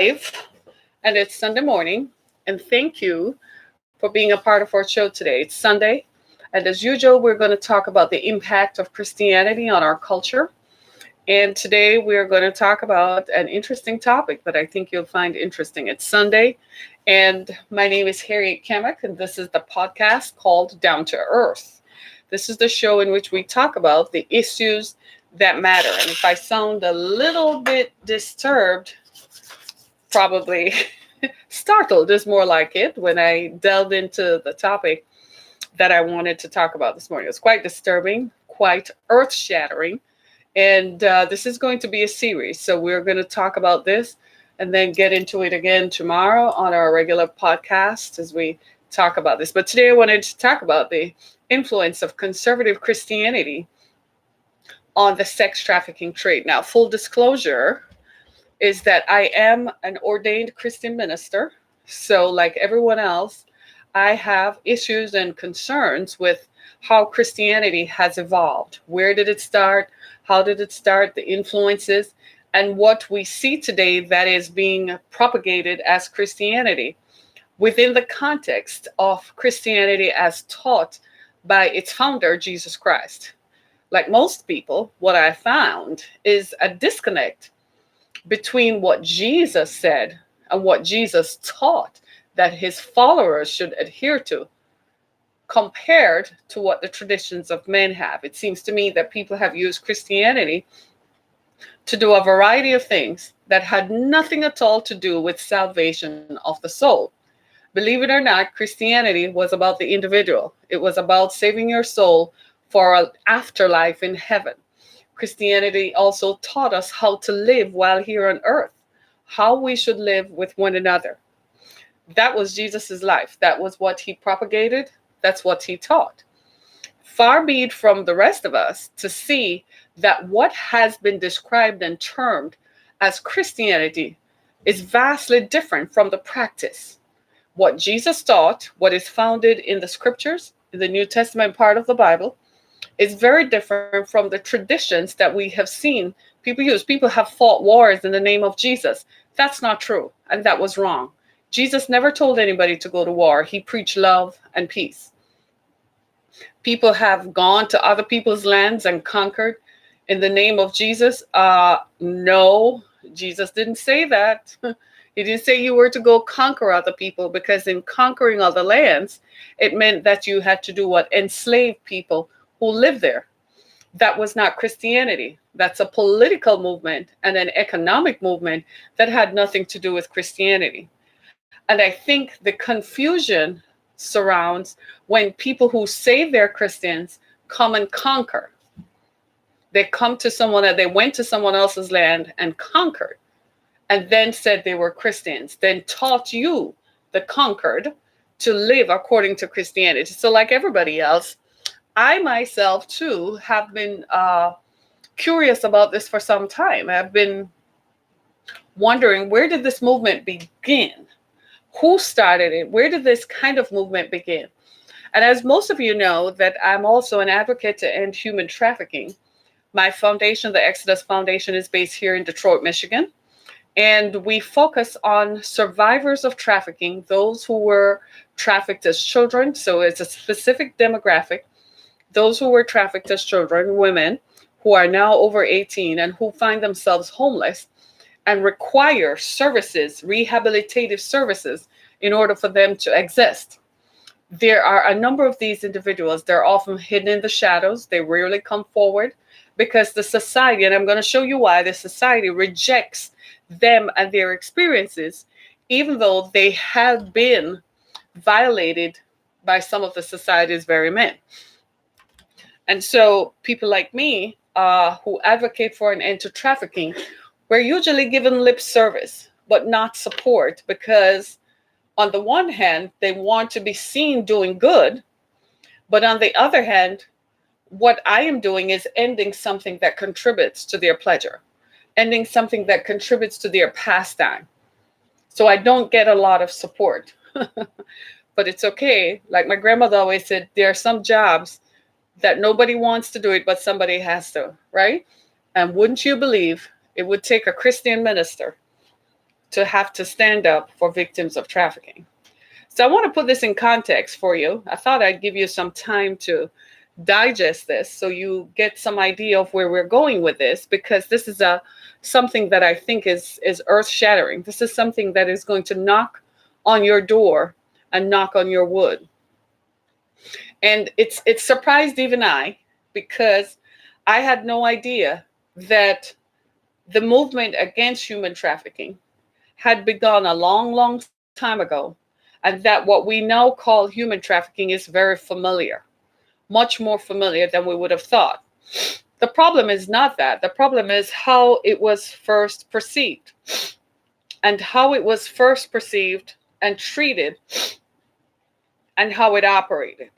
and it's Sunday morning. And thank you for being a part of our show today. It's Sunday, and as usual, we're going to talk about the impact of Christianity on our culture. And today, we're going to talk about an interesting topic that I think you'll find interesting. It's Sunday, and my name is Harriet Kamek, and this is the podcast called Down to Earth. This is the show in which we talk about the issues that matter. And if I sound a little bit disturbed, probably startled is more like it when I delved into the topic that I wanted to talk about this morning. It's quite disturbing, quite earth shattering. And this is going to be a series. So we're going to talk about this and then get into it again tomorrow on our regular podcast as we talk about this. But today I wanted to talk about the influence of conservative Christianity on the sex trafficking trade. Now, full disclosure is that I am an ordained Christian minister. So, like everyone else, I have issues and concerns with how Christianity has evolved. Where did it start? How did it start? The influences, and what we see today that is being propagated as Christianity within the context of Christianity as taught by its founder, Jesus Christ. Like most people, what I found is a disconnect between what Jesus said and what Jesus taught that his followers should adhere to, compared to what the traditions of men have. It seems to me that people have used Christianity to do a variety of things that had nothing at all to do with salvation of the soul. Believe it or not, Christianity was about the individual. It was about saving your soul for an afterlife in heaven. Christianity also taught us how to live while here on earth, how we should live with one another. That was Jesus's life. That was what he propagated. That's what he taught. Far be it from the rest of us to see that what has been described and termed as Christianity is vastly different from the practice. What Jesus taught, what is founded in the scriptures, in the New Testament part of the Bible, is very different from the traditions that we have seen people use. People have fought wars in the name of Jesus. That's not true, and that was wrong. Jesus never told anybody to go to war. He preached love and peace. People have gone to other people's lands and conquered in the name of Jesus. No, Jesus didn't say that. He didn't say you were to go conquer other people, because in conquering other lands, it meant that you had to do what? Enslave people who live there. That was not Christianity. That's a political movement and an economic movement that had nothing to do with Christianity. And I think the confusion surrounds when people who say they're Christians come and conquer. They come to someone, they went to someone else's land and conquered, and then said they were Christians, then taught you, the conquered, to live according to Christianity. So like everybody else, I myself too have been curious about this for some time. I've been wondering, where did this movement begin? Who started it? Where did this kind of movement begin? And as most of you know, that I'm also an advocate to end human trafficking. My foundation, the Exodus Foundation, is based here in Detroit, Michigan. And we focus on survivors of trafficking, those who were trafficked as children. So it's a specific demographic. Those who were trafficked as children, women who are now over 18 and who find themselves homeless and require services, rehabilitative services, in order for them to exist. There are a number of these individuals. They're often hidden in the shadows. They rarely come forward because the society, and I'm going to show you why, the society rejects them and their experiences, even though they have been violated by some of the society's very men. And so people like me who advocate for an end to trafficking, we're usually given lip service, but not support, because on the one hand, they want to be seen doing good, but on the other hand, what I am doing is ending something that contributes to their pleasure, ending something that contributes to their pastime. So I don't get a lot of support, but it's okay. Like my grandmother always said, there are some jobs that nobody wants to do it, but somebody has to, right? And wouldn't you believe it would take a Christian minister to have to stand up for victims of trafficking. So I want to put this in context for you. I thought I'd give you some time to digest this so you get some idea of where we're going with this, because this is a something that I think is earth shattering. This is something that is going to knock on your door and knock on your wood. And it's surprised even I, because I had no idea that the movement against human trafficking had begun a long, long time ago, and that what we now call human trafficking is very familiar, much more familiar than we would have thought. The problem is not that. The problem is how it was first perceived, and how it was first perceived and treated, and how it operated.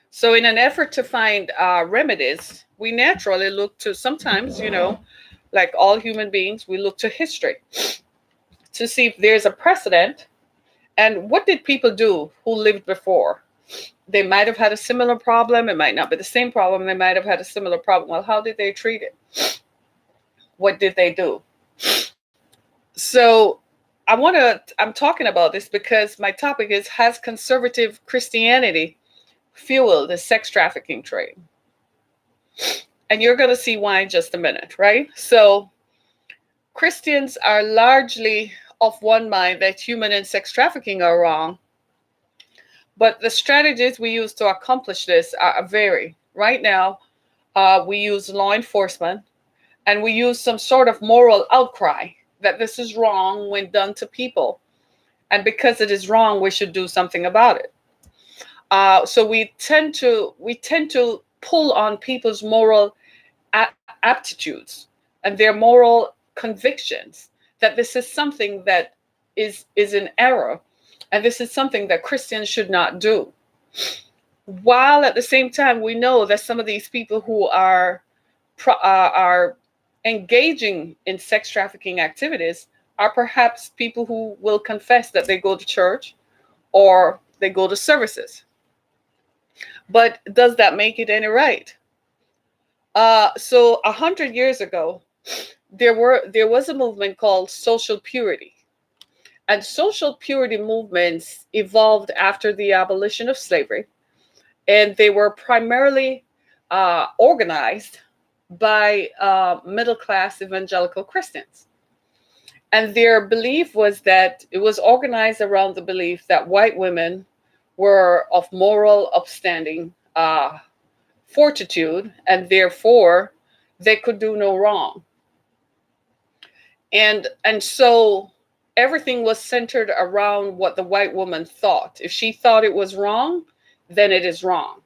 So, in an effort to find remedies, we naturally look to sometimes, like all human beings, we look to history to see if there's a precedent. And what did people do who lived before? They might have had a similar problem. It might not be the same problem. They might have had a similar problem. Well, how did they treat it? What did they do? So I'm talking about this because my topic is, has conservative Christianity fueled the sex trafficking trade? And you're going to see why in just a minute, right? So Christians are largely of one mind that human and sex trafficking are wrong, but the strategies we use to accomplish this vary. Right now, we use law enforcement, and we use some sort of moral outcry that this is wrong when done to people. And because it is wrong, we should do something about it. So we tend to pull on people's moral aptitudes and their moral convictions that this is something that is an error, and this is something that Christians should not do. While at the same time, we know that some of these people who are engaging in sex trafficking activities are perhaps people who will confess that they go to church or they go to services. But does that make it any right? So 100 years ago, there was a movement called social purity. And social purity movements evolved after the abolition of slavery. And they were primarily organized by middle class evangelical Christians. And their belief was that it was organized around the belief that white women were of moral upstanding fortitude, and therefore they could do no wrong. And so everything was centered around what the white woman thought. If she thought it was wrong, then it is wrong.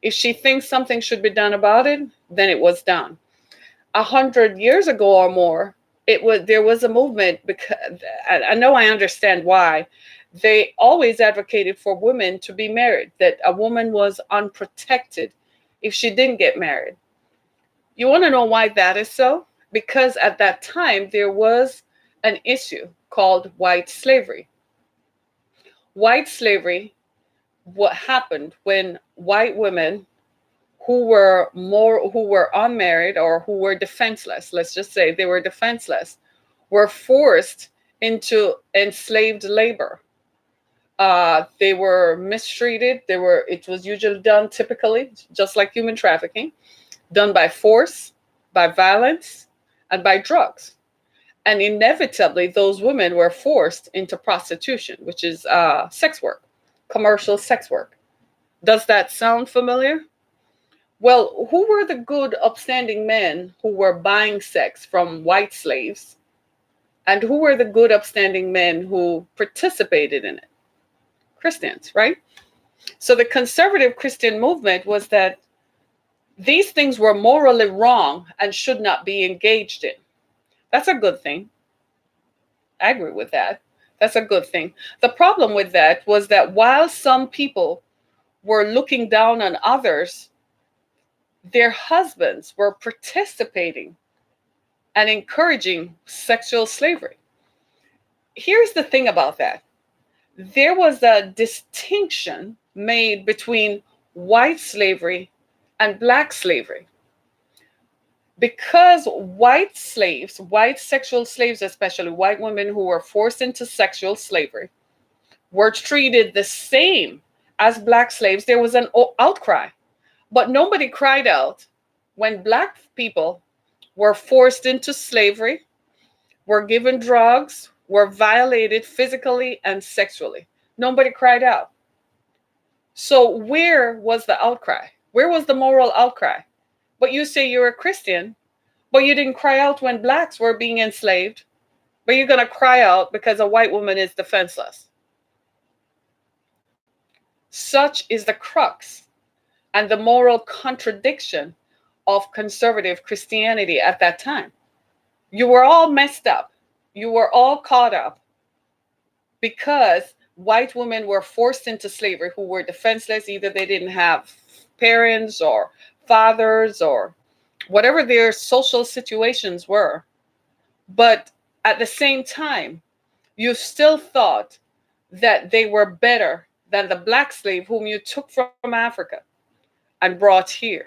If she thinks something should be done about it, then it was done. 100 years ago or more, there was a movement, because I know I understand why. They always advocated for women to be married, that a woman was unprotected if she didn't get married. You want to know why that is so? Because at that time, there was an issue called white slavery. White slavery, what happened when white women who were unmarried or who were defenseless, let's just say they were defenseless, were forced into enslaved labor. They were mistreated. It was usually done typically, just like human trafficking, done by force, by violence, and by drugs. And inevitably, those women were forced into prostitution, which is sex work, commercial sex work. Does that sound familiar? Well, who were the good, upstanding men who were buying sex from white slaves? And who were the good, upstanding men who participated in it? Christians, right? So the conservative Christian movement was that these things were morally wrong and should not be engaged in. That's a good thing. I agree with that. That's a good thing. The problem with that was that while some people were looking down on others, their husbands were participating and encouraging sexual slavery. Here's the thing about that. There was a distinction made between white slavery and black slavery. Because white slaves, white sexual slaves, especially white women who were forced into sexual slavery, were treated the same as black slaves, there was an outcry. But nobody cried out when black people were forced into slavery, were given drugs, were violated physically and sexually. Nobody cried out. So where was the outcry? Where was the moral outcry? But you say you're a Christian, but you didn't cry out when blacks were being enslaved, but you're going to cry out because a white woman is defenseless. Such is the crux and the moral contradiction of conservative Christianity at that time. You were all messed up. You were all caught up because white women were forced into slavery who were defenseless. Either they didn't have parents or fathers or whatever their social situations were. But at the same time, you still thought that they were better than the black slave whom you took from Africa and brought here.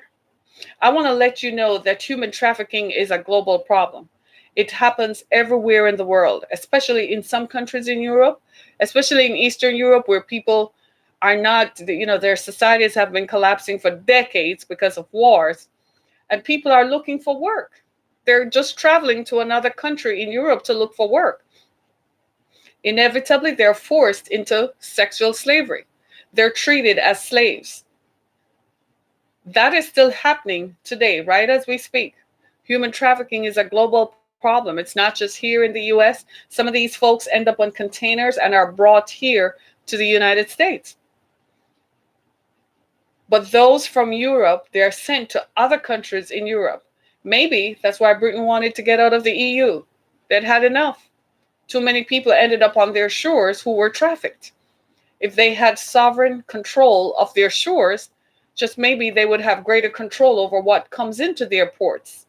I want to let you know that human trafficking is a global problem. It happens everywhere in the world, especially in some countries in Europe, especially in Eastern Europe, where people are not, their societies have been collapsing for decades because of wars, and people are looking for work. They're just traveling to another country in Europe to look for work. Inevitably, they're forced into sexual slavery. They're treated as slaves. That is still happening today, right as we speak. Human trafficking is a global problem. It's not just here in the US. Some of these folks end up on containers and are brought here to the United States. But those from Europe, they're sent to other countries in Europe. Maybe that's why Britain wanted to get out of the EU. They'd had enough. Too many people ended up on their shores who were trafficked. If they had sovereign control of their shores, just maybe they would have greater control over what comes into their ports.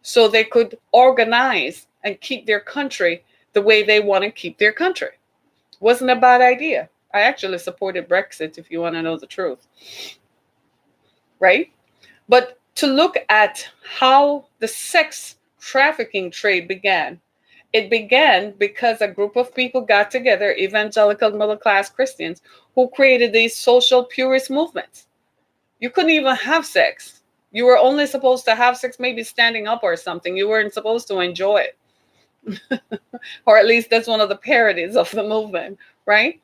So they could organize and keep their country the way they want to keep their country. Wasn't a bad idea. I actually supported Brexit, if you want to know the truth. Right? But to look at how the sex trafficking trade began, it began because a group of people got together, evangelical middle-class Christians, who created these social purist movements. You couldn't even have sex. You were only supposed to have sex maybe standing up or something. You weren't supposed to enjoy it. Or at least that's one of the parodies of the movement, right?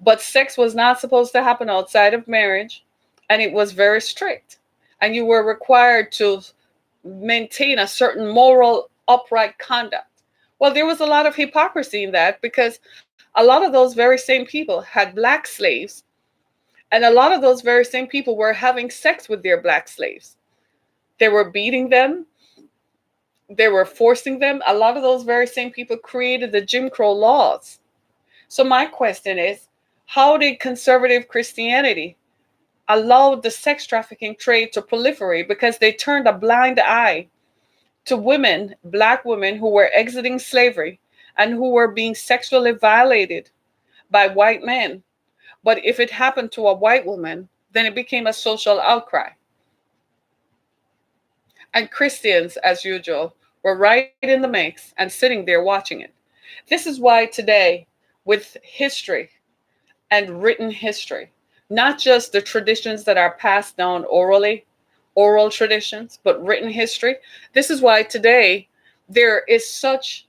But sex was not supposed to happen outside of marriage, and it was very strict. And you were required to maintain a certain moral, upright conduct. Well, there was a lot of hypocrisy in that because a lot of those very same people had black slaves, and a lot of those very same people were having sex with their black slaves. They were beating them. They were forcing them. A lot of those very same people created the Jim Crow laws. So my question is, how did conservative Christianity allow the sex trafficking trade to proliferate? Because they turned a blind eye to women, black women who were exiting slavery and who were being sexually violated by white men. But if it happened to a white woman, then it became a social outcry. And Christians, as usual, were right in the mix and sitting there watching it. This is why today, with history and written history, not just the traditions that are passed down orally, oral traditions, but written history, this is why today there is such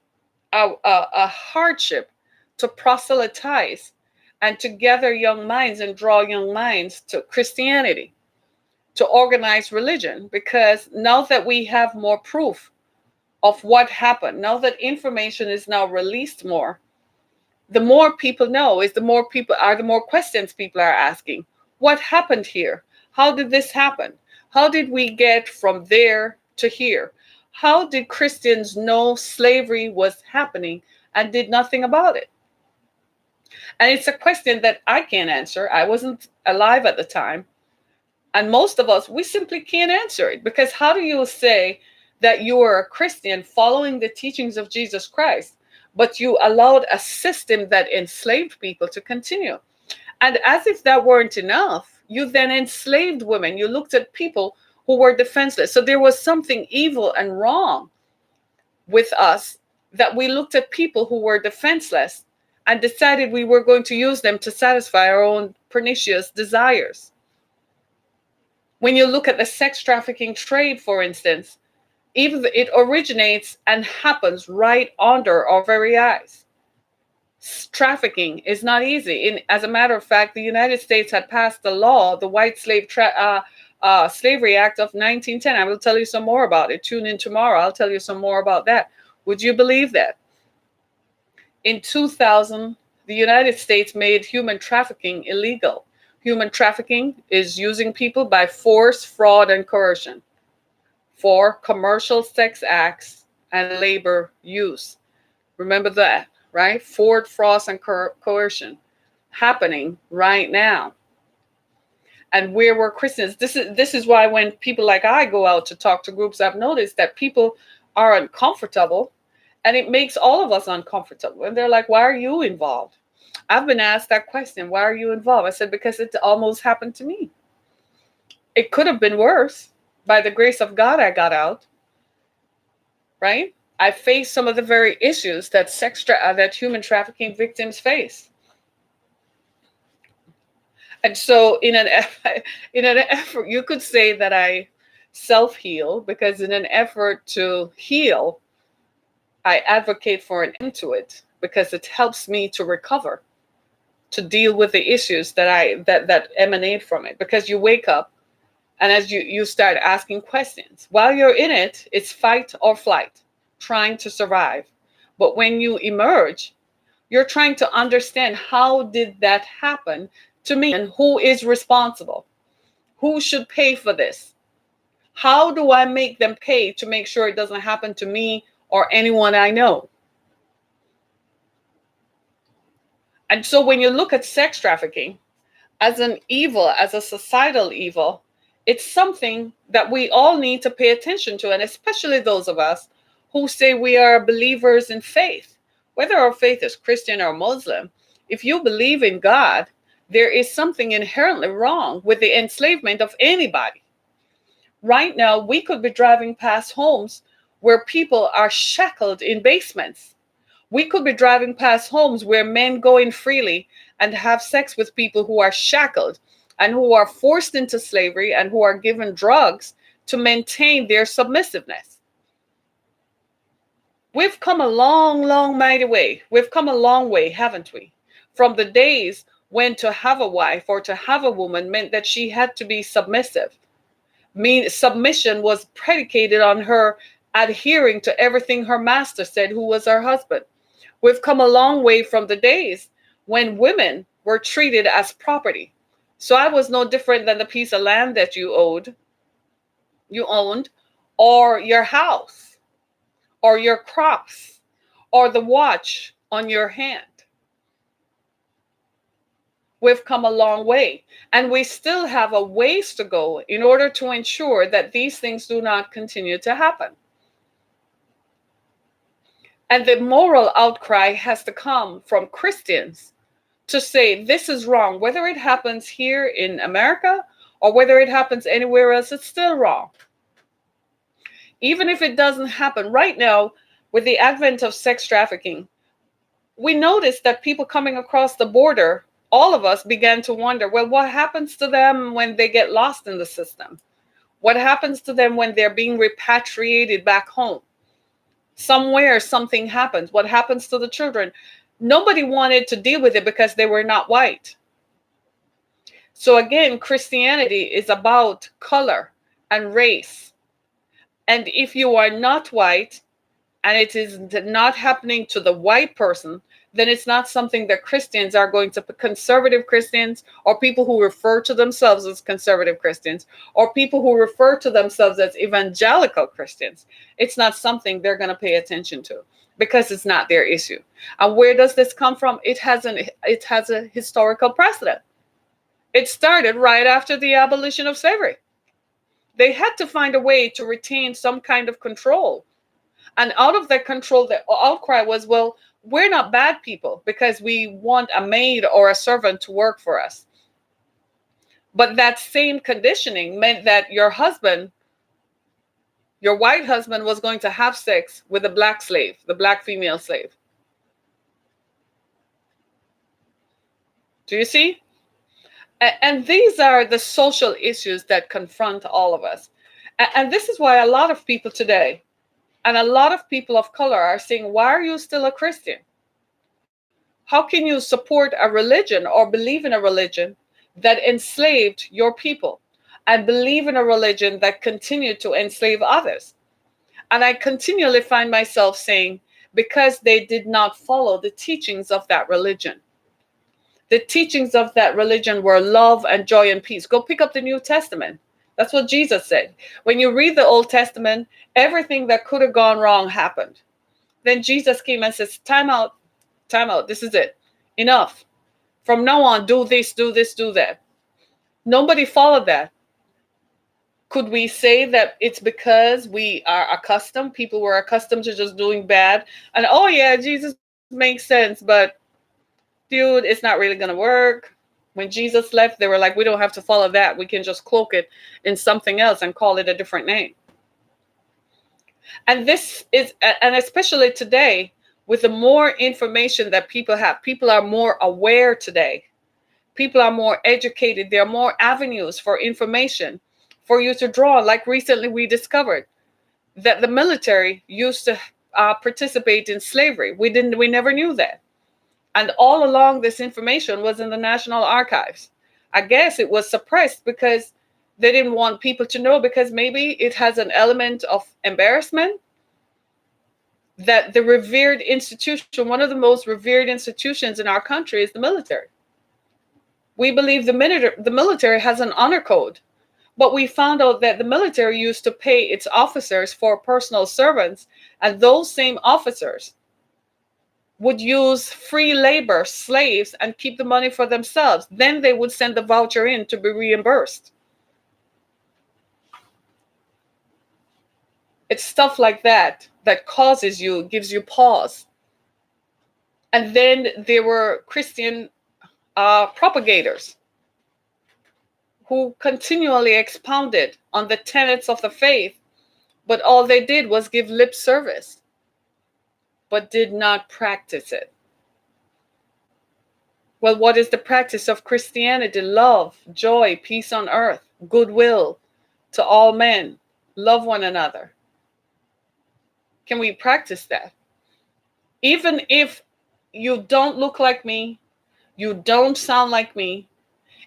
a hardship to proselytize and to gather young minds and draw young minds to Christianity, to organize religion, because now that we have more proof of what happened, now that information is now released more, the more people know is the more questions people are asking. What happened here? How did this happen? How did we get from there to here? How did Christians know slavery was happening and did nothing about it? And it's a question that I can't answer. I wasn't alive at the time. And most of us, we simply can't answer it, because how do you say that you are a Christian following the teachings of Jesus Christ, but you allowed a system that enslaved people to continue? And as if that weren't enough, you then enslaved women. You looked at people who were defenseless. So there was something evil and wrong with us, that we looked at people who were defenseless and decided we were going to use them to satisfy our own pernicious desires. When you look at the sex trafficking trade, for instance, even it originates and happens right under our very eyes. Trafficking is not easy. As a matter of fact, the United States had passed the law, the White Slavery Act of 1910. I will tell you some more about it. Tune in tomorrow. I'll tell you some more about that. Would you believe that? In 2000, the United States made human trafficking illegal. Human trafficking is using people by force, fraud, and coercion for commercial sex acts and labor use. Remember that, right? Fraud, and coercion happening right now. And where we're Christians, this is why when people like I go out to talk to groups, I've noticed that people are uncomfortable, and it makes all of us uncomfortable. And they're like, why are you involved? I've been asked that question. Why are you involved? I said, because it almost happened to me. It could have been worse. By the grace of God, I got out. Right? I faced some of the very issues that that human trafficking victims face. And so in an effort, you could say that I self-heal, because in an effort to heal, I advocate for an end to it, because it helps me to recover, to deal with the issues that emanate from it. Because you wake up, and as you start asking questions, while you're in it, it's fight or flight, trying to survive. But when you emerge, you're trying to understand, how did that happen to me, and who is responsible? Who should pay for this? How do I make them pay to make sure it doesn't happen to me or anyone I know? And so when you look at sex trafficking as an evil, as a societal evil, it's something that we all need to pay attention to, and especially those of us who say we are believers in faith. Whether our faith is Christian or Muslim, if you believe in God, there is something inherently wrong with the enslavement of anybody. Right now, we could be driving past homes where people are shackled in basements. We could be driving past homes where men go in freely and have sex with people who are shackled and who are forced into slavery and who are given drugs to maintain their submissiveness. We've come a long, long, mighty way. We've come a long way, haven't we? From the days when to have a wife or to have a woman meant that she had to be submissive. Submission was predicated on her adhering to everything her master said, who was her husband. We've come a long way from the days when women were treated as property. So I was no different than the piece of land that you owned, or your house, or your crops, or the watch on your hand. We've come a long way, and we still have a ways to go in order to ensure that these things do not continue to happen. And the moral outcry has to come from Christians to say this is wrong. Whether it happens here in America or whether it happens anywhere else, it's still wrong. Even if it doesn't happen right now, with the advent of sex trafficking, we noticed that people coming across the border, all of us began to wonder, well, what happens to them when they get lost in the system? What happens to them when they're being repatriated back home? Somewhere something happens. What happens to the children? Nobody wanted to deal with it because they were not white. So again, Christianity is about color and race. And if you are not white and it is not happening to the white person, then it's not something that Christians are going to, conservative Christians, or people who refer to themselves as conservative Christians, or people who refer to themselves as evangelical Christians, it's not something they're going to pay attention to, because it's not their issue. And where does this come from? It has a historical precedent. It started right after the abolition of slavery. They had to find a way to retain some kind of control. And out of that control, the outcry was, well, we're not bad people because we want a maid or a servant to work for us. But that same conditioning meant that your husband, your white husband, was going to have sex with a black slave, the black female slave. Do you see? And these are the social issues that confront all of us. And this is why a lot of people today, and a lot of people of color, are saying, why are you still a Christian? How can you support a religion or believe in a religion that enslaved your people, and believe in a religion that continued to enslave others? And I continually find myself saying, because they did not follow the teachings of that religion. The teachings of that religion were love and joy and peace. Go pick up the New Testament. That's what Jesus said. When you read the Old Testament, everything that could have gone wrong happened. Then Jesus came and says, time out, time out. This is it. Enough. From now on, do this, do this, do that. Nobody followed that. Could we say that it's because we are accustomed, people were accustomed to just doing bad? And oh yeah, Jesus makes sense, but dude, it's not really going to work. When Jesus left, they were like, we don't have to follow that. We can just cloak it in something else and call it a different name. And this is, and especially today, with the more information that people have, people are more aware today. People are more educated. There are more avenues for information for you to draw. Like recently we discovered that the military used to participate in slavery. We never knew that. And all along, this information was in the National Archives. I guess it was suppressed because they didn't want people to know, because maybe it has an element of embarrassment that the revered institution, one of the most revered institutions in our country, is the military. We believe the military has an honor code, but we found out that the military used to pay its officers for personal servants, and those same officers would use free labor, slaves, and keep the money for themselves. Then they would send the voucher in to be reimbursed. It's stuff like that that gives you pause. And then there were Christian propagators who continually expounded on the tenets of the faith, but all they did was give lip service, but did not practice it. Well, what is the practice of Christianity? Love, joy, peace on earth, goodwill to all men, love one another. Can we practice that? Even if you don't look like me, you don't sound like me,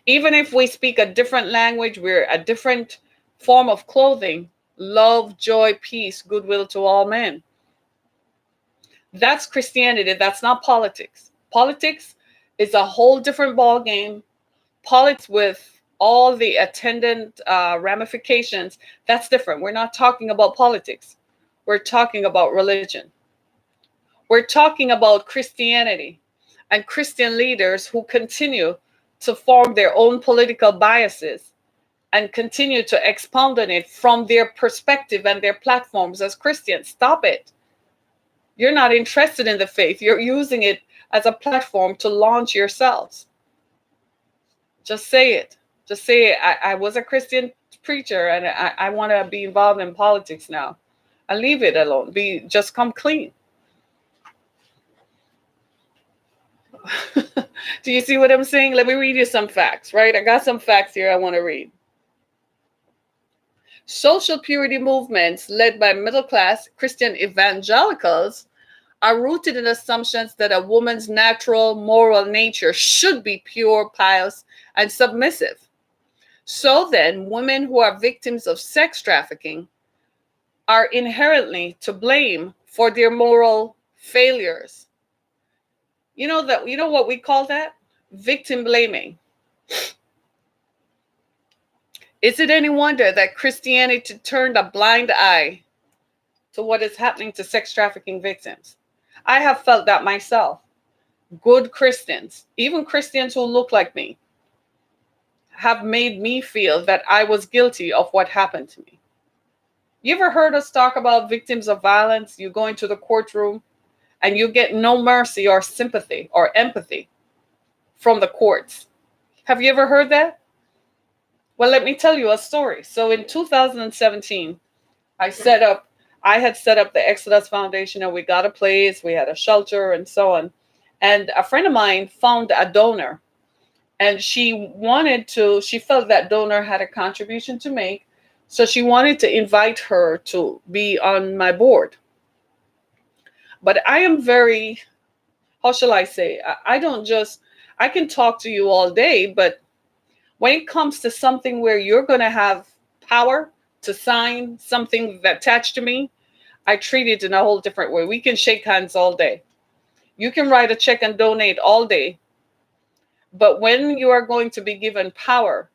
even if we speak a different language, we're a different form of clothing, love, joy, peace, goodwill to all men. That's Christianity. That's not politics. Politics is a whole different ball game. Politics with all the attendant ramifications, that's different. We're not talking about politics. We're talking about religion. We're talking about Christianity and Christian leaders who continue to form their own political biases and continue to expound on it from their perspective and their platforms as Christians. Stop it. You're not interested in the faith. You're using it as a platform to launch yourselves. Just say it. Just say it. I was a Christian preacher and I want to be involved in politics now. I leave it alone. Just come clean. Do you see what I'm saying? Let me read you some facts, right? I got some facts here I want to read. Social purity movements led by middle-class Christian evangelicals are rooted in assumptions that a woman's natural moral nature should be pure, pious, and submissive. So then, women who are victims of sex trafficking are inherently to blame for their moral failures. You know what we call that? Victim blaming. Is it any wonder that Christianity turned a blind eye to what is happening to sex trafficking victims? I have felt that myself. Good Christians, even Christians who look like me, have made me feel that I was guilty of what happened to me. You ever heard us talk about victims of violence? You go into the courtroom and you get no mercy or sympathy or empathy from the courts. Have you ever heard that? Well, let me tell you a story. So in 2017, I set up, I had set up the Exodus Foundation, and we got a place, we had a shelter and so on. And a friend of mine found a donor, and she felt that donor had a contribution to make. So she wanted to invite her to be on my board. But I am very, how shall I say, I don't just, I can talk to you all day, but when it comes to something where you're going to have power to sign something that attached to me, I treat it in a whole different way. We can shake hands all day. You can write a check and donate all day. But when you are going to be given power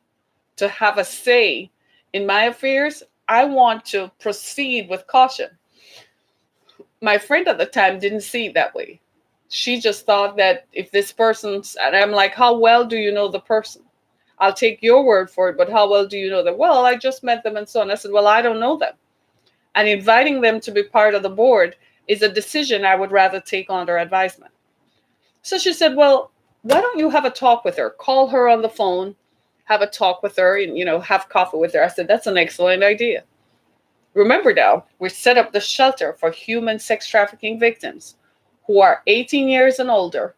to have a say in my affairs, I want to proceed with caution. My friend at the time didn't see it that way. She just thought that if this person's, and I'm like, how well do you know the person? I'll take your word for it, but how well do you know them? Well, I just met them and so on. I said, well, I don't know them. And inviting them to be part of the board is a decision I would rather take under advisement. So she said, well, why don't you have a talk with her? Call her on the phone, have a talk with her, and, have coffee with her. I said, that's an excellent idea. Remember now, we set up the shelter for human sex trafficking victims who are 18 years and older,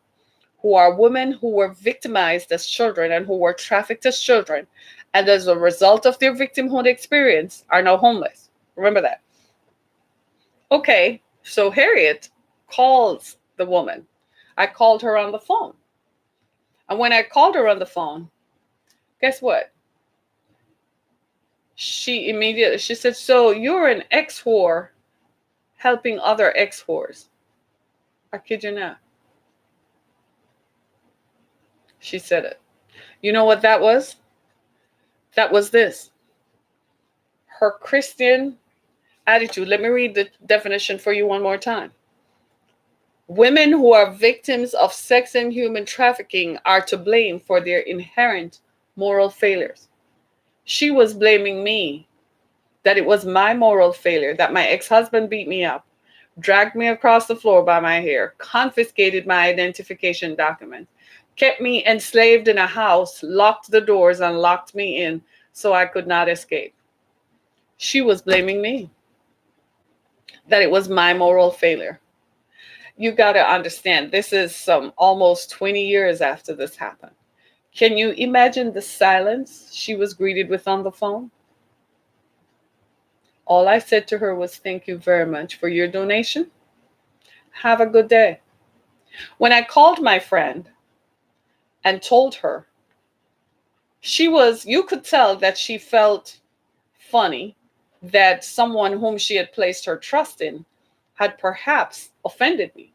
who are women who were victimized as children and who were trafficked as children, and as a result of their victimhood experience are now homeless. Remember that. Okay, so Harriet calls the woman. I called her on the phone. And when I called her on the phone, guess what? She said, so you're an ex-whore helping other ex-whores. I kid you not. She said it. You know what that was? That was this. Her Christian attitude. Let me read the definition for you one more time. Women who are victims of sex and human trafficking are to blame for their inherent moral failures. She was blaming me, that it was my moral failure, that my ex-husband beat me up, dragged me across the floor by my hair, confiscated my identification documents, kept me enslaved in a house, locked the doors, and locked me in so I could not escape. She was blaming me, that it was my moral failure. You got to understand, this is some almost 20 years after this happened. Can you imagine the silence she was greeted with on the phone? All I said to her was, thank you very much for your donation. Have a good day. When I called my friend and told her, you could tell that she felt funny that someone whom she had placed her trust in had perhaps offended me.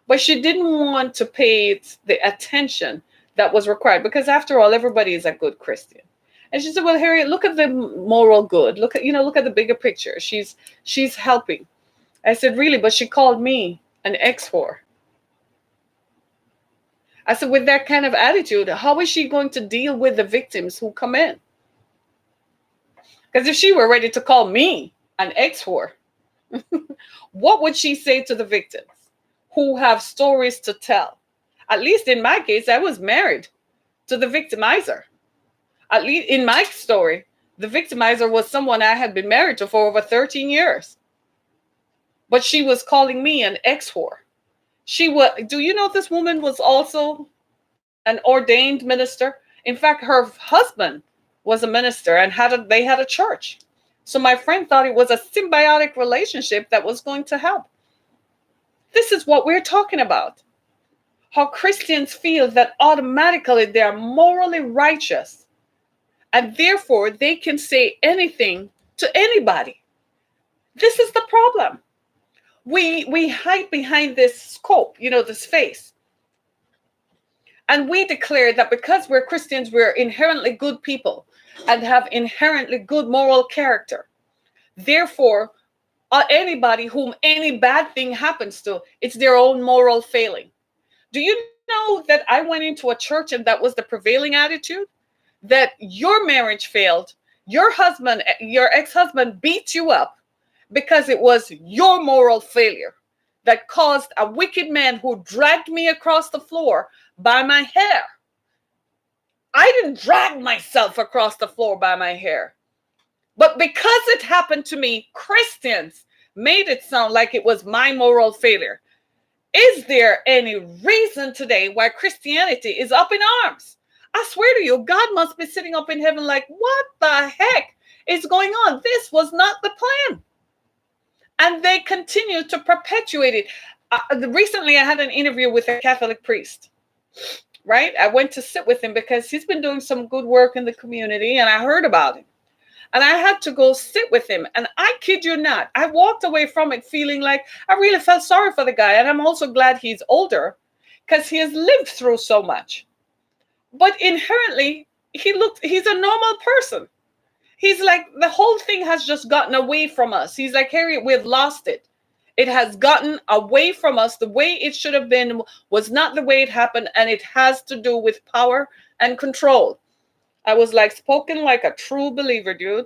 But she didn't want to pay it the attention that was required, because after all, everybody is a good Christian. And she said, well, Harriet, look at the moral good. Look at the bigger picture. She's helping. I said, really? But she called me an ex-whore. I said, with that kind of attitude, how is she going to deal with the victims who come in? Because if she were ready to call me an ex-whore, what would she say to the victims who have stories to tell? At least in my case, I was married to the victimizer. At least in my story, the victimizer was someone I had been married to for over 13 years. But she was calling me an ex-whore. Do you know this woman was also an ordained minister? In fact, her husband was a minister and they had a church. So my friend thought it was a symbiotic relationship that was going to help. This is what we're talking about. How Christians feel that automatically they are morally righteous, and therefore they can say anything to anybody. This is the problem. We hide behind this scope, this face. And we declare that because we're Christians, we're inherently good people and have inherently good moral character. Therefore, anybody whom any bad thing happens to, it's their own moral failing. Do you know that I went into a church and that was the prevailing attitude? That your marriage failed, your ex-husband beat you up because it was your moral failure that caused a wicked man who dragged me across the floor by my hair. I didn't drag myself across the floor by my hair. But because it happened to me, Christians made it sound like it was my moral failure. Is there any reason today why Christianity is up in arms? I swear to you, God must be sitting up in heaven like, what the heck is going on? This was not the plan. And they continue to perpetuate it. Recently, I had an interview with a Catholic priest, right? I went to sit with him because he's been doing some good work in the community, and I heard about him. And I had to go sit with him. And I kid you not, I walked away from it feeling like I really felt sorry for the guy. And I'm also glad he's older because he has lived through so much. But inherently, he's a normal person. He's like, the whole thing has just gotten away from us. He's like, Harriet, we've lost it. It has gotten away from us. The way it should have been was not the way it happened. And it has to do with power and control. I was like, spoken like a true believer, dude.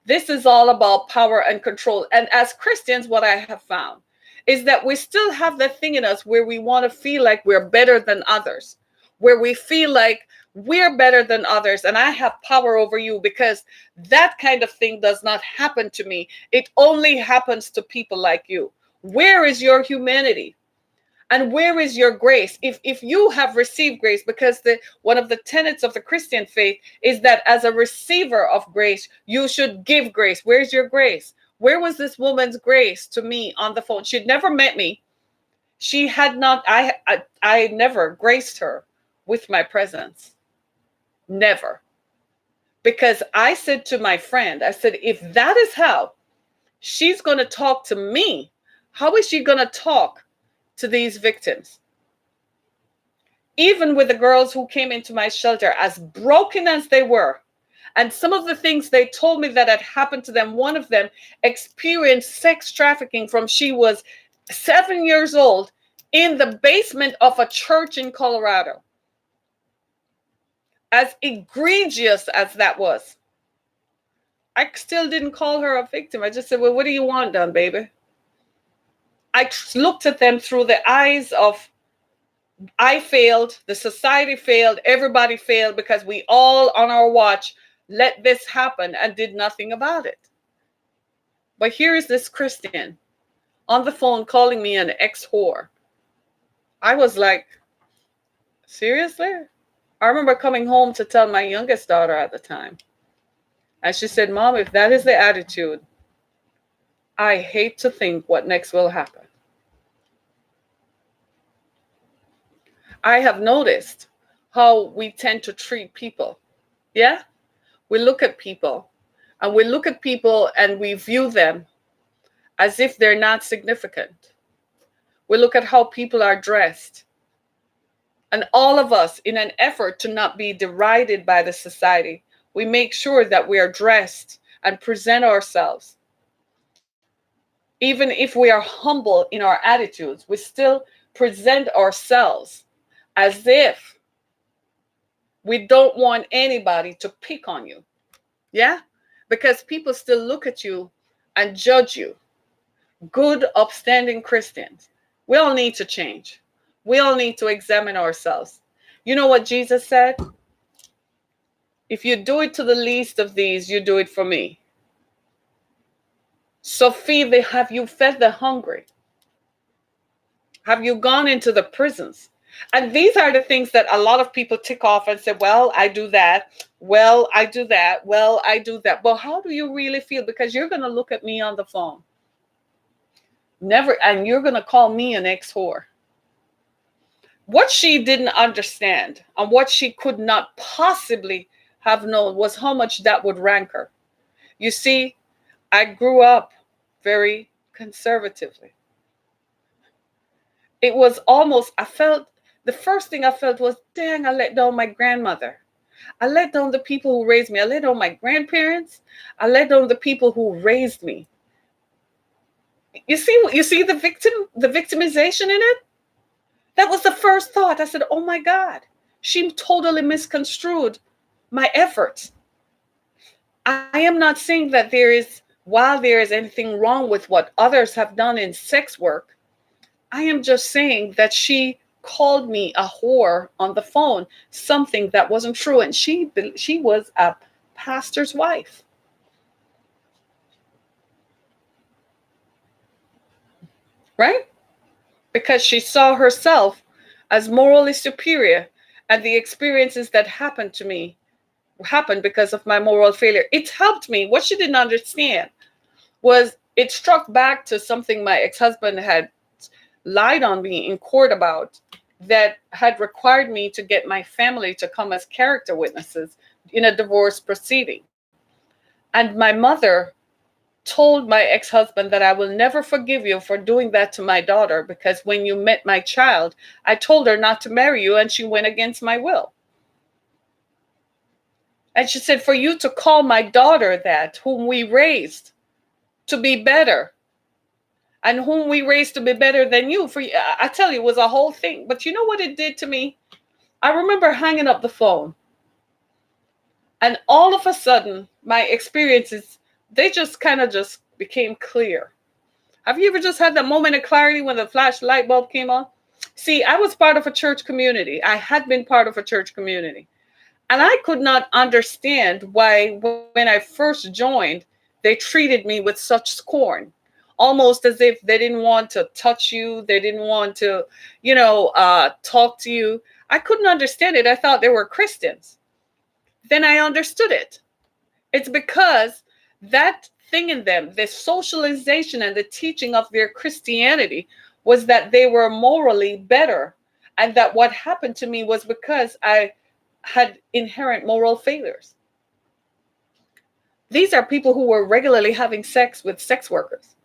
This is all about power and control. And as Christians, what I have found is that we still have that thing in us where we want to feel like we're better than others, where we feel like we're better than others and I have power over you, because that kind of thing does not happen to me. It only happens to people like you. Where is your humanity? And where is your grace? If you have received grace, because one of the tenets of the Christian faith is that as a receiver of grace, you should give grace. Where's your grace? Where was this woman's grace to me on the phone? She'd never met me. She had not, I never graced her with my presence. Never. Because I said to my friend, I said, if that is how she's going to talk to me, how is she going to talk to these victims? Even with the girls who came into my shelter, as broken as they were, and some of the things they told me that had happened to them, one of them experienced sex trafficking from she was 7 years old in the basement of a church in Colorado. As egregious as that was, I still didn't call her a victim. I just said, well, what do you want done, baby? I looked at them through the eyes of, I failed, the society failed, everybody failed, because we all on our watch let this happen and did nothing about it. But here is this Christian on the phone calling me an ex-whore. I was like, seriously? I remember coming home to tell my youngest daughter at the time. And she said, Mom, if that is the attitude, I hate to think what next will happen. I have noticed how we tend to treat people. Yeah? We look at people and we view them as if they're not significant. We look at how people are dressed. And all of us, in an effort to not be derided by the society, we make sure that we are dressed and present ourselves. Even if we are humble in our attitudes, we still present ourselves as if we don't want anybody to pick on you. Yeah? Because people still look at you and judge you. Good, upstanding Christians. We all need to change. We all need to examine ourselves. You know what Jesus said? If you do it to the least of these, you do it for me. So have you fed the hungry? Have you gone into the prisons? And these are the things that a lot of people tick off and say, well, I do that. Well, I do that. Well, I do that. But how do you really feel? Because you're going to look at me on the phone. And you're going to call me an ex-whore. What she didn't understand and what she could not possibly have known was how much that would rank her. You see, I grew up very conservatively. It was almost, the first thing I felt was, dang, I let down my grandmother. I let down the people who raised me. I let down my grandparents. I let down the people who raised me. You see the victimization in it? That was the first thought. I said, oh my God, she totally misconstrued my efforts. I am not saying that while there is anything wrong with what others have done in sex work, I am just saying that she called me a whore on the phone, something that wasn't true. And she was a pastor's wife. Right? Because she saw herself as morally superior, and the experiences that happened to me happened because of my moral failure. It helped me. What she didn't understand was it struck back to something my ex-husband had lied on me in court about, that had required me to get my family to come as character witnesses in a divorce proceeding. And my mother told my ex-husband that I will never forgive you for doing that to my daughter, because when you met my child, I told her not to marry you and she went against my will. And she said, for you to call my daughter that, whom we raised to be better, and whom we raised to be better than you, for I tell you, it was a whole thing. But you know what it did to me? I remember hanging up the phone, and all of a sudden, my experiences, they just kind of just became clear. Have you ever just had that moment of clarity when the flash light bulb came on? See, I was part of a church community. I had been part of a church community. And I could not understand why, when I first joined, they treated me with such scorn, almost as if they didn't want to touch you. They didn't want to, talk to you. I couldn't understand it. I thought they were Christians. Then I understood it. It's because that thing in them, the socialization and the teaching of their Christianity, was that they were morally better. And that what happened to me was because I had inherent moral failures. These are people who were regularly having sex with sex workers,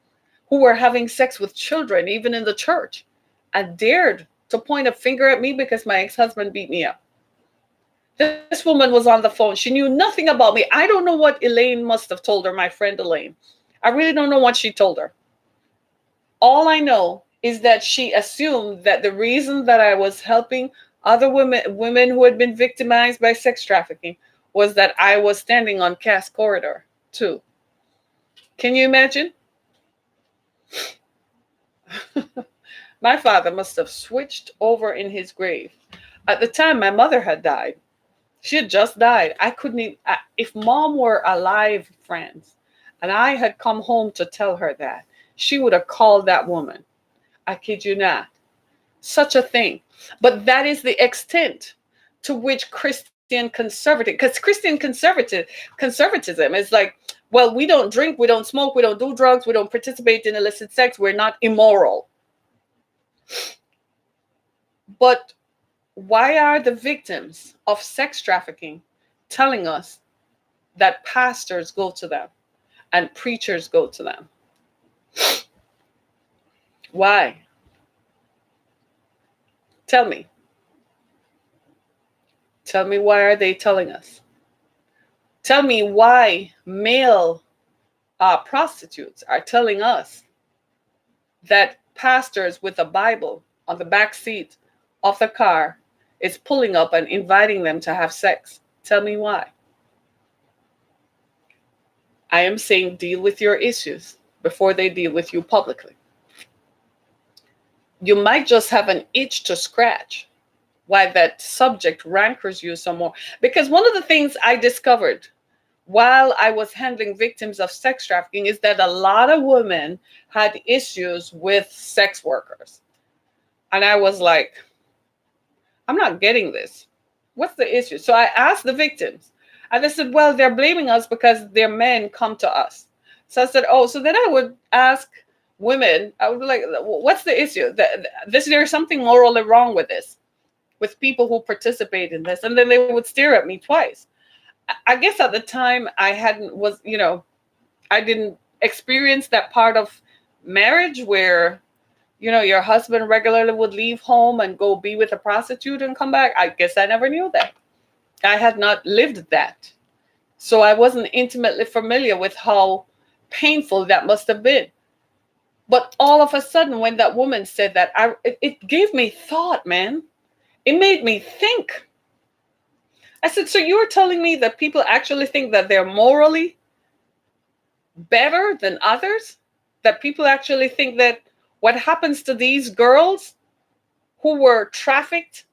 who were having sex with children, even in the church, and dared to point a finger at me because my ex-husband beat me up. This woman was on the phone. She knew nothing about me. I don't know what Elaine must have told her, my friend Elaine. I really don't know what she told her. All I know is that she assumed that the reason that I was helping other women who had been victimized by sex trafficking, was that I was standing on Cass Corridor too. Can you imagine? My father must have switched over in his grave. At the time, my mother had died. She had just died. I couldn't even, if mom were alive, friends, and I had come home to tell her that, she would have called that woman. I kid you not. Such a thing. But that is the extent to which Christian conservatism is like, well, we don't drink, we don't smoke, we don't do drugs, we don't participate in illicit sex, we're not immoral. But why are the victims of sex trafficking telling us that pastors go to them and preachers go to them? Why? Tell me. Tell me, why are they telling us? Tell me why male prostitutes are telling us that pastors with a Bible on the back seat of the car is pulling up and inviting them to have sex. Tell me why. I am saying deal with your issues before they deal with you publicly. You might just have an itch to scratch why that subject rankles you some more. Because one of the things I discovered while I was handling victims of sex trafficking is that a lot of women had issues with sex workers. And I was like, I'm not getting this. What's the issue? So I asked the victims, and they said, well, they're blaming us because their men come to us. So I said, oh, so then I would ask women, I would be like, what's the issue? There's something morally wrong with this, with people who participate in this. And then they would stare at me twice. I guess at the time I didn't experience that part of marriage where, your husband regularly would leave home and go be with a prostitute and come back. I guess I never knew that. I had not lived that. So I wasn't intimately familiar with how painful that must have been. But all of a sudden, when that woman said that, it gave me thought, man. It made me think. I said, so you're telling me that people actually think that they're morally better than others? That people actually think that what happens to these girls who were trafficked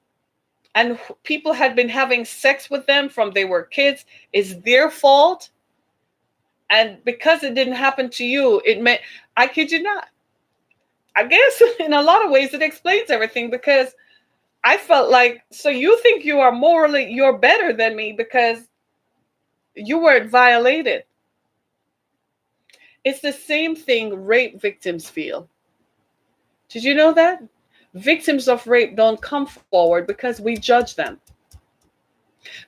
and people had been having sex with them from they were kids is their fault. And because it didn't happen to you, it meant, I kid you not. I guess in a lot of ways it explains everything, because I felt like, so you think you are morally, you're better than me because you weren't violated. It's the same thing rape victims feel. Did you know that? Victims of rape don't come forward because we judge them,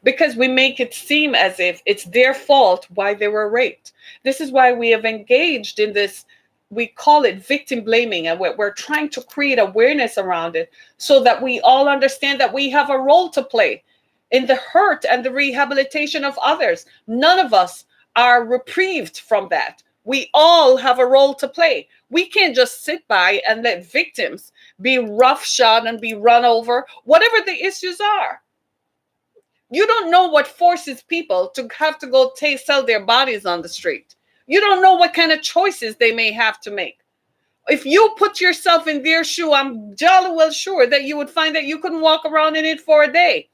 because we make it seem as if it's their fault why they were raped. This is why we have engaged in this, we call it victim blaming, and we're trying to create awareness around it so that we all understand that we have a role to play in the hurt and the rehabilitation of others. None of us are reprieved from that. We all have a role to play. We can't just sit by and let victims be roughshod and be run over, whatever the issues are. You don't know what forces people to have to go sell their bodies on the street. You don't know what kind of choices they may have to make. If you put yourself in their shoe, I'm jolly well sure that you would find that you couldn't walk around in it for a day.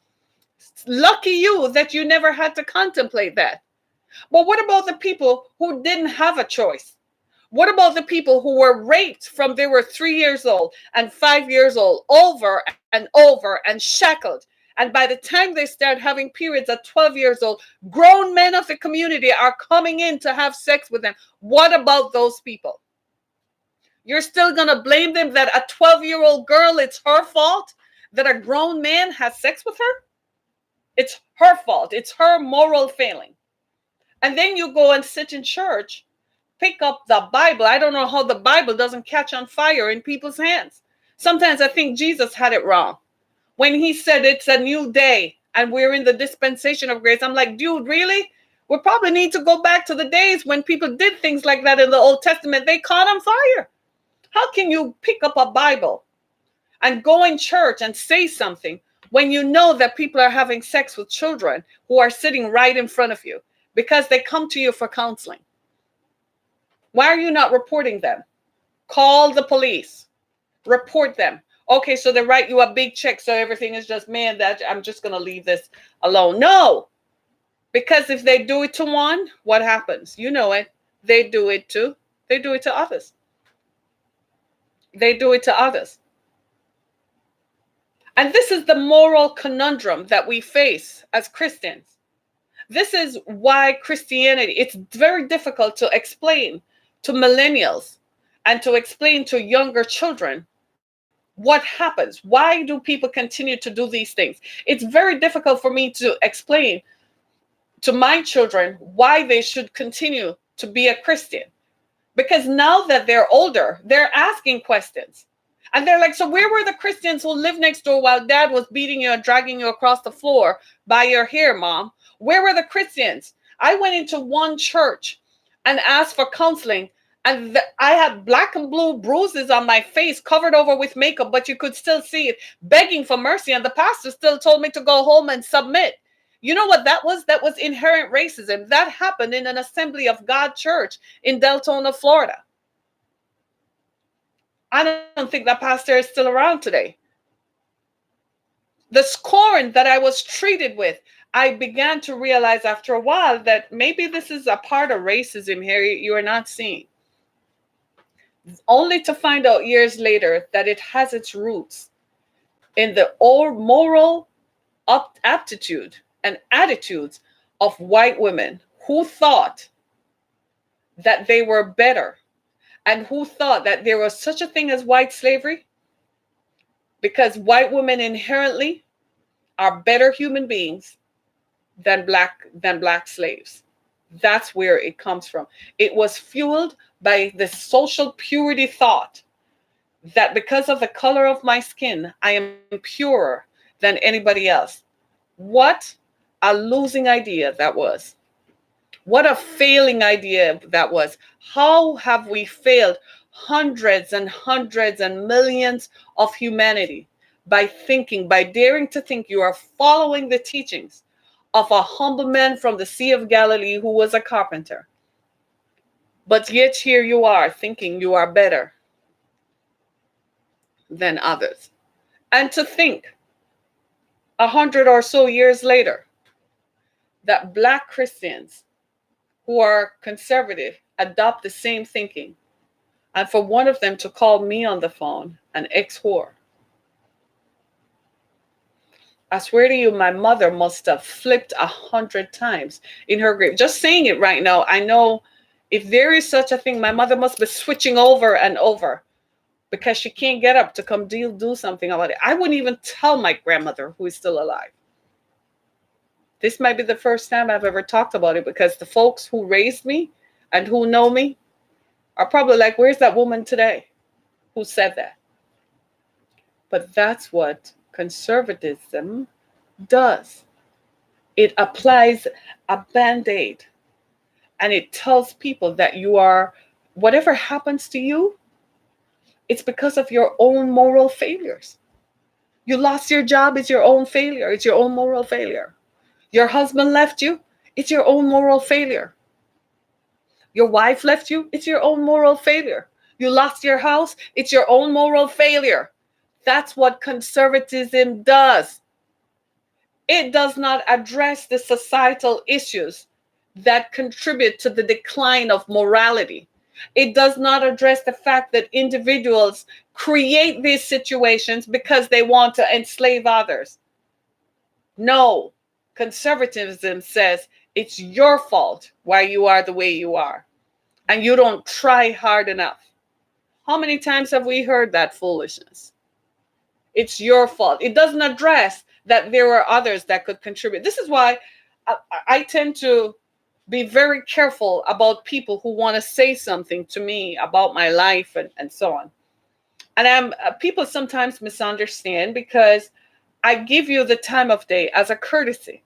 Lucky you that you never had to contemplate that. But what about the people who didn't have a choice? What about the people who were raped from they were 3 years old and 5 years old, over and over and shackled? And by the time they start having periods at 12 years old, grown men of the community are coming in to have sex with them. What about those people? You're still going to blame them that a 12-year-old girl, it's her fault that a grown man has sex with her? It's her fault. It's her moral failing. And then you go and sit in church, pick up the Bible. I don't know how the Bible doesn't catch on fire in people's hands. Sometimes I think Jesus had it wrong when he said it's a new day and we're in the dispensation of grace. I'm like, dude, really? We probably need to go back to the days when people did things like that in the Old Testament. They caught on fire. How can you pick up a Bible and go in church and say something when you know that people are having sex with children who are sitting right in front of you because they come to you for counseling? Why are you not reporting them? Call the police. Report them. Okay, so they write you a big check, so everything is just, man, that I'm just going to leave this alone. No, because if they do it to one, what happens? You know it. They do it to others. They do it to others. And this is the moral conundrum that we face as Christians. This is why Christianity, it's very difficult to explain to millennials and to explain to younger children what happens. Why do people continue to do these things? It's very difficult for me to explain to my children why they should continue to be a Christian. Because now that they're older, they're asking questions. And they're like, so where were the Christians who lived next door while dad was beating you and dragging you across the floor by your hair, mom? Where were the Christians? I went into one church and asked for counseling, and I had black and blue bruises on my face covered over with makeup, but you could still see it, begging for mercy. And the pastor still told me to go home and submit. You know what that was? That was inherent racism. That happened in an Assembly of God church in Deltona, Florida. I don't think that pastor is still around today. The scorn that I was treated with, I began to realize after a while that maybe this is a part of racism here you are not seeing. Only to find out years later that it has its roots in the old moral aptitude and attitudes of white women who thought that they were better and who thought that there was such a thing as white slavery, because white women inherently are better human beings than black slaves. That's where it comes from. It was fueled by the social purity thought that because of the color of my skin, I am purer than anybody else. What a losing idea that was. What a failing idea that was. How have we failed hundreds and hundreds and millions of humanity by daring to think you are following the teachings of a humble man from the Sea of Galilee who was a carpenter. But yet here you are thinking you are better than others. And to think 100 or so years later that Black Christians who are conservative adopt the same thinking, and for one of them to call me on the phone an ex-whore. I swear to you, my mother must have flipped 100 times in her grave. Just saying it right now, I know if there is such a thing, my mother must be switching over and over because she can't get up to come do something about it. I wouldn't even tell my grandmother, who is still alive. This might be the first time I've ever talked about it, because the folks who raised me and who know me are probably like, where's that woman today who said that? But that's what conservatism does. It applies a band-aid, and it tells people that you are, whatever happens to you, it's because of your own moral failures. You lost your job, it's your own failure. It's your own moral failure. Your husband left you, it's your own moral failure. Your wife left you, it's your own moral failure. You lost your house, it's your own moral failure. That's what conservatism does. It does not address the societal issues that contribute to the decline of morality. It does not address the fact that individuals create these situations because they want to enslave others. No, conservatism says it's your fault why you are the way you are, and you don't try hard enough. How many times have we heard that foolishness? It's your fault. It doesn't address that there are others that could contribute. This is why I tend to be very careful about people who want to say something to me about my life and so on. And people sometimes misunderstand because I give you the time of day as a courtesy.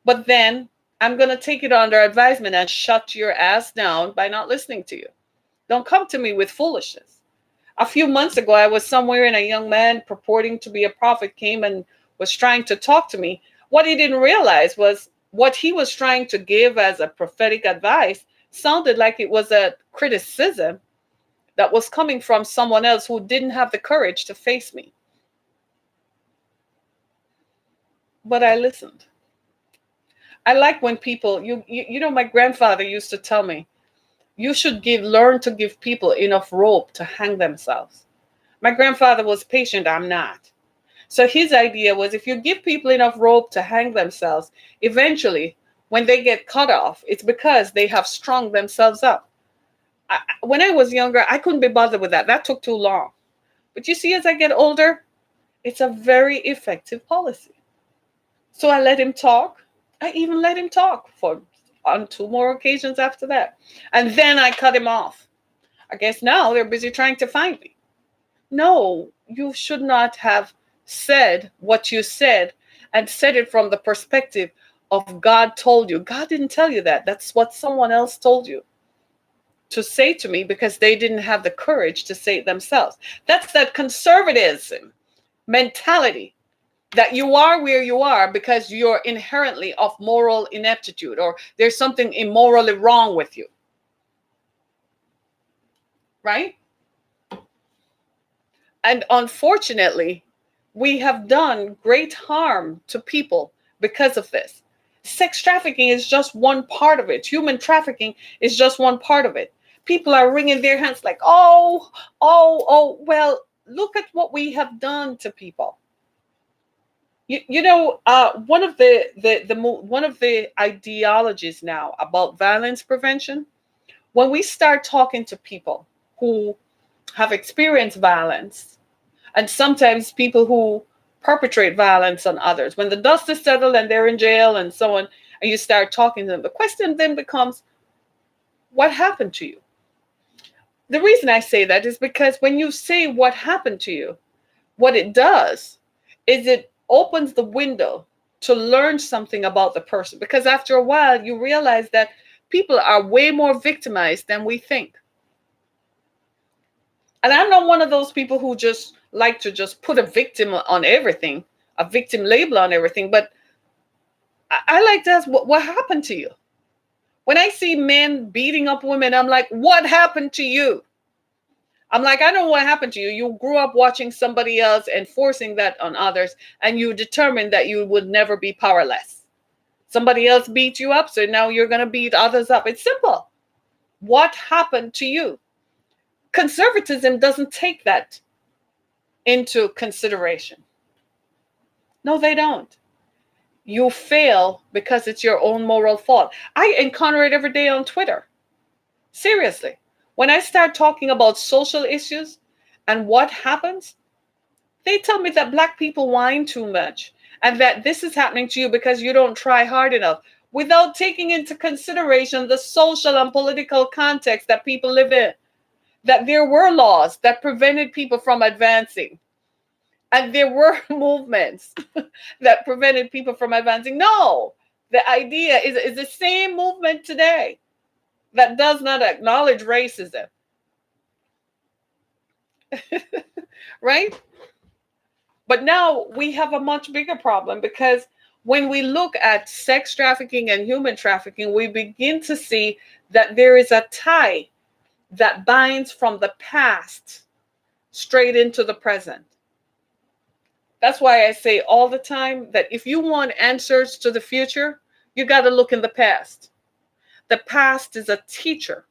But then I'm going to take it under advisement and shut your ass down by not listening to you. Don't come to me with foolishness. A few months ago, I was somewhere and a young man purporting to be a prophet came and was trying to talk to me. What he didn't realize was what he was trying to give as a prophetic advice sounded like it was a criticism that was coming from someone else who didn't have the courage to face me. But I listened. I like when people, you know, my grandfather used to tell me, you should learn to give people enough rope to hang themselves. My grandfather was patient, I'm not. So his idea was if you give people enough rope to hang themselves, eventually when they get cut off, it's because they have strung themselves up. When I was younger, I couldn't be bothered with that. That took too long. But you see, as I get older, it's a very effective policy. So I let him talk. I even let him talk on 2 more occasions after that. And then I cut him off. I guess now they're busy trying to find me. No, you should not have said what you said and said it from the perspective of God told you. God didn't tell you that. That's what someone else told you to say to me because they didn't have the courage to say it themselves. That's that conservatism mentality that you are where you are because you're inherently of moral ineptitude or there's something immorally wrong with you. Right? And unfortunately, we have done great harm to people because of this. Sex trafficking is just one part of it. Human trafficking is just one part of it. People are wringing their hands like, well, look at what we have done to people. One of the ideologies now about violence prevention, when we start talking to people who have experienced violence, and sometimes people who perpetrate violence on others, when the dust is settled and they're in jail and so on, and you start talking to them, the question then becomes, what happened to you? The reason I say that is because when you say what happened to you, what it does is it opens the window to learn something about the person. Because after a while, you realize that people are way more victimized than we think. And I'm not one of those people who just like to just put a victim on everything, a victim label on everything. But I like to ask, what happened to you? When I see men beating up women, I'm like, what happened to you? I'm like, I know what happened to you. You grew up watching somebody else and forcing that on others, and you determined that you would never be powerless. Somebody else beat you up, so now you're going to beat others up. It's simple. What happened to you? Conservatism doesn't take that into consideration. No, they don't. You fail because it's your own moral fault. I encounter it every day on Twitter. Seriously. When I start talking about social issues and what happens, they tell me that Black people whine too much and that this is happening to you because you don't try hard enough, without taking into consideration the social and political context that people live in. That there were laws that prevented people from advancing. And there were movements that prevented people from advancing. No, the idea is the same movement today that does not acknowledge racism. Right? But now we have a much bigger problem, because when we look at sex trafficking and human trafficking, we begin to see that there is a tie that binds from the past straight into the present. That's why I say all the time that if you want answers to the future, you got to look in the past. The past is a teacher.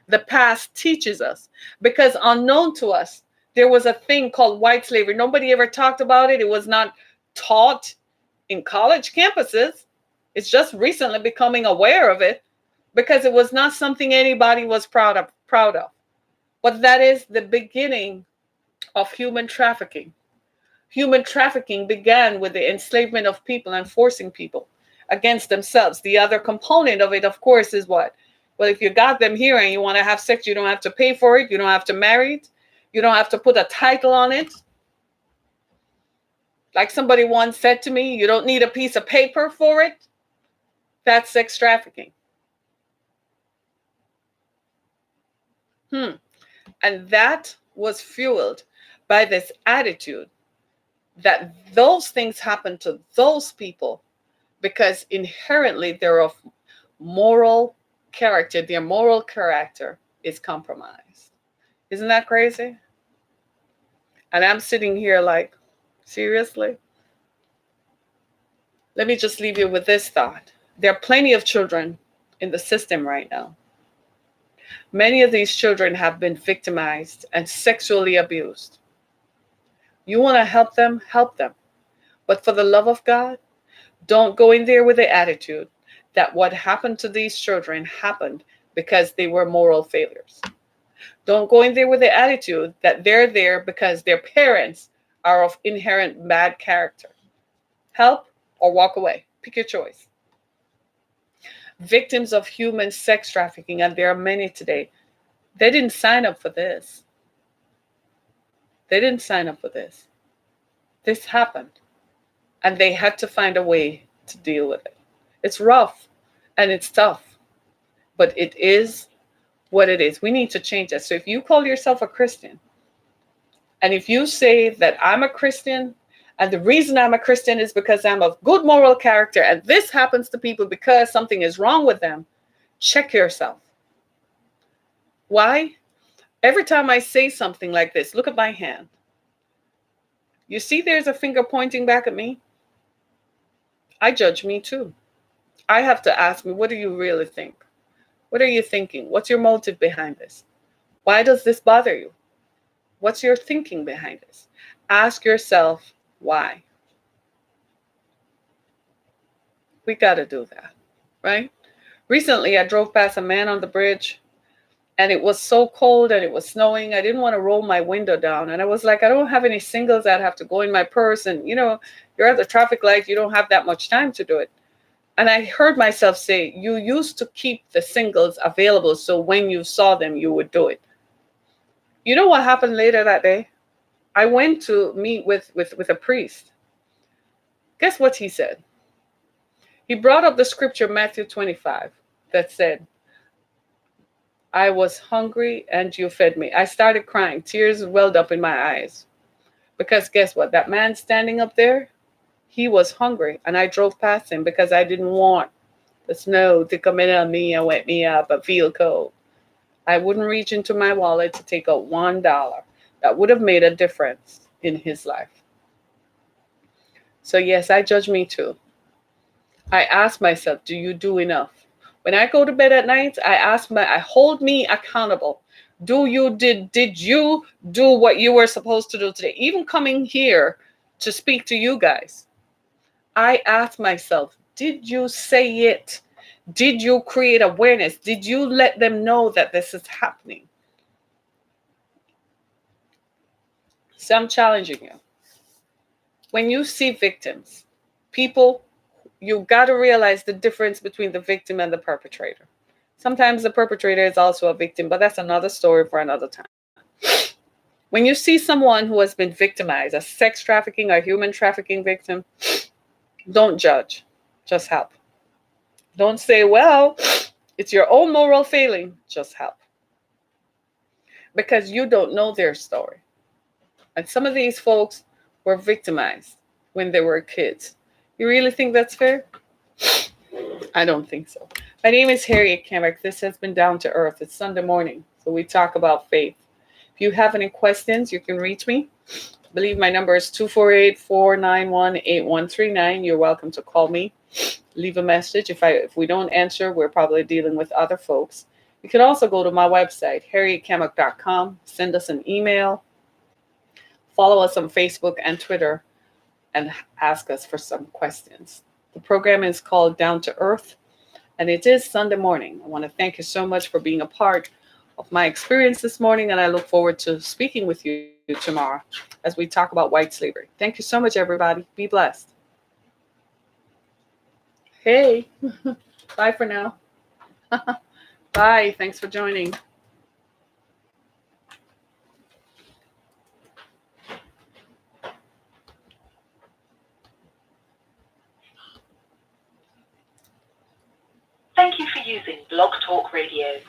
The past teaches us, because unknown to us, there was a thing called white slavery. Nobody ever talked about it. It was not taught in college campuses. It's just recently becoming aware of it, because it was not something anybody was proud of. But that is the beginning of human trafficking. Human trafficking began with the enslavement of people and forcing people against themselves. The other component of it, of course, is what? Well, if you got them here and you want to have sex, you don't have to pay for it. You don't have to marry it. You don't have to put a title on it. Like somebody once said to me, you don't need a piece of paper for it. That's sex trafficking. And that was fueled by this attitude that those things happen to those people because inherently they're of moral character. Their moral character is compromised. Isn't that crazy? And I'm sitting here like, seriously? Let me just leave you with this thought. There are plenty of children in the system right now. Many of these children have been victimized and sexually abused. You want to help them, help them. But for the love of God, don't go in there with the attitude that what happened to these children happened because they were moral failures. Don't go in there with the attitude that they're there because their parents are of inherent bad character. Help or walk away. Pick your choice. Victims of human sex trafficking, and there are many today, they didn't sign up for this. They didn't sign up for this. This happened, and they had to find a way to deal with it. It's rough and it's tough, but it is what it is. We need to change that. So if you call yourself a Christian, and if you say that I'm a Christian, and the reason I'm a Christian is because I'm of good moral character, and this happens to people because something is wrong with them, check yourself. Why? Every time I say something like this, look at my hand. You see there's a finger pointing back at me? I judge me too. I have to ask me, what do you really think? What are you thinking? What's your motive behind this? Why does this bother you? What's your thinking behind this? Ask yourself why. We got to do that, right? Recently, I drove past a man on the bridge, and it was so cold and it was snowing. I didn't want to roll my window down. And I was like, I don't have any singles that have to go in my purse. And, you're at the traffic light. You don't have that much time to do it. And I heard myself say, you used to keep the singles available, so when you saw them, you would do it. You know what happened later that day? I went to meet with a priest. Guess what he said? He brought up the scripture, Matthew 25, that said, I was hungry and you fed me. I started crying. Tears welled up in my eyes. Because guess what? That man standing up there, he was hungry. And I drove past him because I didn't want the snow to come in on me and wet me up and feel cold. I wouldn't reach into my wallet to take out $1 that would have made a difference in his life. So, yes, I judge me too. I ask myself, do you do enough? When I go to bed at night, I hold me accountable. Did you do what you were supposed to do today? Even coming here to speak to you guys, I ask myself, did you say it? Did you create awareness? Did you let them know that this is happening? So I'm challenging you. When you see victims, people, you got to realize the difference between the victim and the perpetrator. Sometimes the perpetrator is also a victim, but that's another story for another time. When you see someone who has been victimized, a sex trafficking or human trafficking victim, don't judge, just help. Don't say, well, it's your own moral failing, just help. Because you don't know their story. And some of these folks were victimized when they were kids. You really think that's fair? I don't think so. My name is Harriet Kamrick. This has been Down to Earth. It's Sunday morning, so we talk about faith. If you have any questions, you can reach me. I believe my number is 248-491-8139. You're welcome to call me. Leave a message. If we don't answer, we're probably dealing with other folks. You can also go to my website, harrietkamrick.com. Send us an email. Follow us on Facebook and Twitter and ask us for some questions. The program is called Down to Earth, and it is Sunday morning. I want to thank you so much for being a part of my experience this morning, and I look forward to speaking with you tomorrow as we talk about white slavery. Thank you so much, everybody. Be blessed. Hey, bye for now. Bye. Thanks for joining. Thank you for using Blog Talk Radio.